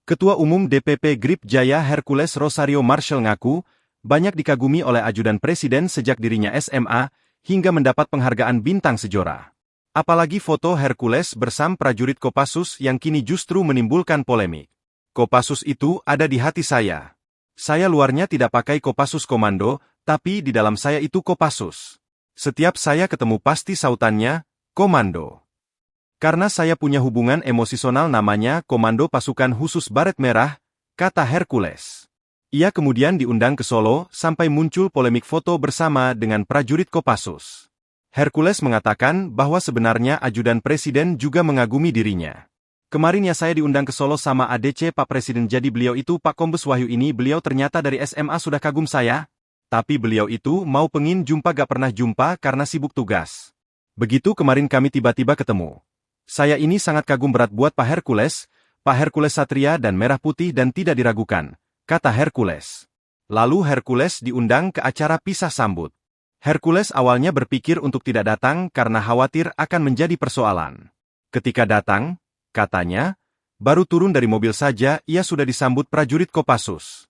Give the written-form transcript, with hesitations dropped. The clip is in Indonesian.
Ketua Umum DPP Grip Jaya Hercules Rosario Marshall ngaku, banyak dikagumi oleh ajudan presiden sejak dirinya SMA, hingga mendapat penghargaan bintang sejora. Apalagi foto Hercules bersama prajurit Kopassus yang kini justru menimbulkan polemik. Kopassus itu ada di hati saya. Saya luarnya tidak pakai Kopassus Komando, tapi di dalam saya itu Kopassus. Setiap saya ketemu pasti sautannya, Komando. Karena saya punya hubungan emosional namanya Komando Pasukan Khusus Baret Merah, kata Hercules. Ia kemudian diundang ke Solo sampai muncul polemik foto bersama dengan prajurit Kopassus. Hercules mengatakan bahwa sebenarnya ajudan presiden juga mengagumi dirinya. Kemarin ya saya diundang ke Solo sama ADC Pak Presiden, jadi beliau itu Pak Kombes Wahyu ini, beliau ternyata dari SMA sudah kagum saya. Tapi beliau itu mau pengin jumpa gak pernah jumpa karena sibuk tugas. Begitu kemarin kami tiba-tiba ketemu. Saya ini sangat kagum berat buat Pak Hercules Satria dan merah putih dan tidak diragukan, kata Hercules. Lalu Hercules diundang ke acara pisah sambut. Hercules awalnya berpikir untuk tidak datang karena khawatir akan menjadi persoalan. Ketika datang, katanya, baru turun dari mobil saja ia sudah disambut prajurit Kopassus.